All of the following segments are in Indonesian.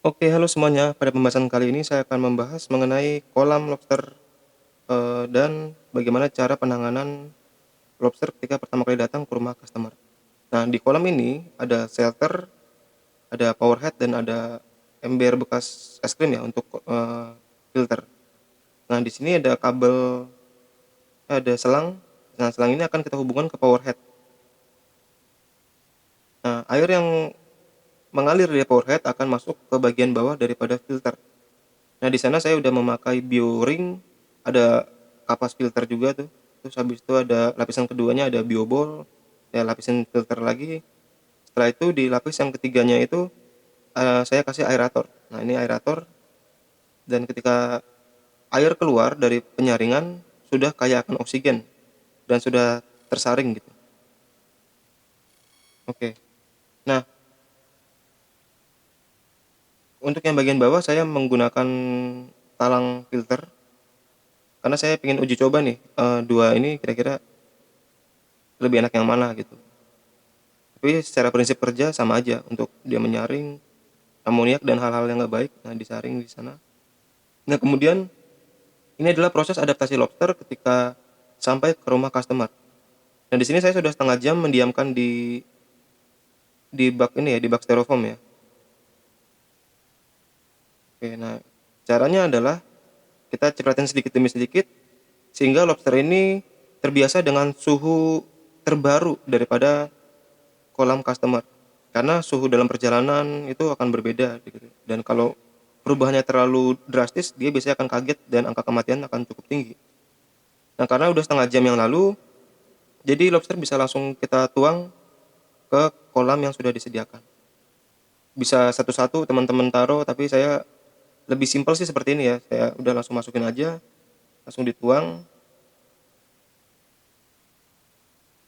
Oke, halo semuanya. Pada pembahasan kali ini saya akan membahas mengenai kolam lobster dan bagaimana cara penanganan lobster ketika pertama kali datang ke rumah customer. Nah, di kolam ini ada shelter, ada power head dan ada ember bekas es krim ya untuk filter. Nah, di sini ada kabel, ada selang. Nah, selang ini akan kita hubungkan ke power head. Nah, air yang mengalir dari power head akan masuk ke bagian bawah daripada filter. Nah, di sana saya udah memakai bio-ring, ada kapas filter juga tuh. Terus habis itu ada lapisan keduanya ada biobol, ya lapisan filter lagi. Setelah itu di lapis yang ketiganya itu saya kasih aerator. Nah, ini aerator dan ketika air keluar dari penyaringan sudah kaya akan oksigen dan sudah tersaring gitu. Oke. Nah, untuk yang bagian bawah saya menggunakan talang filter karena saya ingin uji coba nih dua ini kira-kira lebih enak yang mana gitu. Tapi secara prinsip kerja sama aja untuk dia menyaring amoniak dan hal-hal yang nggak baik, nah disaring di sana. Nah kemudian ini adalah proses adaptasi lobster ketika sampai ke rumah customer. Nah di sini saya sudah setengah jam mendiamkan di bak ini ya, di bak styrofoam ya. Oke, nah caranya adalah kita cipratin sedikit demi sedikit sehingga lobster ini terbiasa dengan suhu terbaru daripada kolam customer. Karena suhu dalam perjalanan itu akan berbeda gitu. Dan kalau perubahannya terlalu drastis, dia biasanya akan kaget dan angka kematian akan cukup tinggi. Nah, karena udah setengah jam yang lalu, jadi lobster bisa langsung kita tuang ke kolam yang sudah disediakan. Bisa satu-satu teman-teman taruh, tapi saya lebih simpel sih seperti ini ya. Saya udah langsung masukin aja, langsung dituang.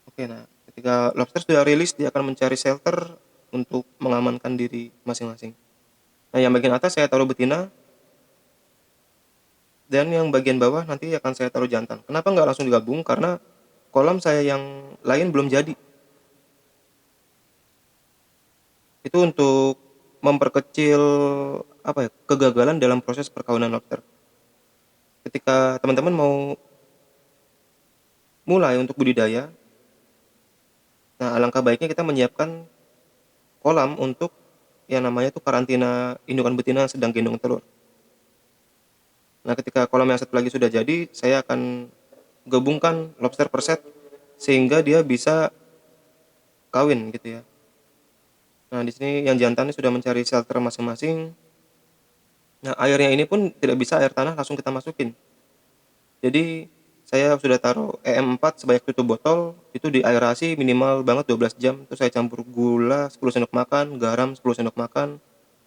Oke, nah ketika lobster sudah rilis, dia akan mencari shelter untuk mengamankan diri masing-masing. Nah, yang bagian atas saya taruh betina, dan yang bagian bawah nanti akan saya taruh jantan. Kenapa nggak langsung digabung? Karena kolam saya yang lain belum jadi. Itu untuk memperkecil apa ya, kegagalan dalam proses perkawinan lobster. Ketika teman-teman mau mulai untuk budidaya, nah alangkah baiknya kita menyiapkan kolam untuk yang namanya itu karantina indukan betina yang sedang gendong telur. Nah, ketika kolam yang satu lagi sudah jadi, saya akan gabungkan lobster per set sehingga dia bisa kawin gitu ya. Nah, di sini yang jantannya sudah mencari shelter masing-masing. Nah, airnya ini pun tidak bisa air tanah langsung kita masukin. Jadi, saya sudah taruh EM4 sebanyak tutup botol, itu diaerasi minimal banget 12 jam, terus saya campur gula 10 sendok makan, garam 10 sendok makan.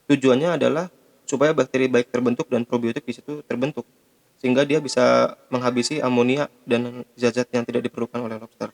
Tujuannya adalah supaya bakteri baik terbentuk dan probiotik di situ terbentuk, sehingga dia bisa menghabisi amonia dan zat-zat yang tidak diperlukan oleh lobster.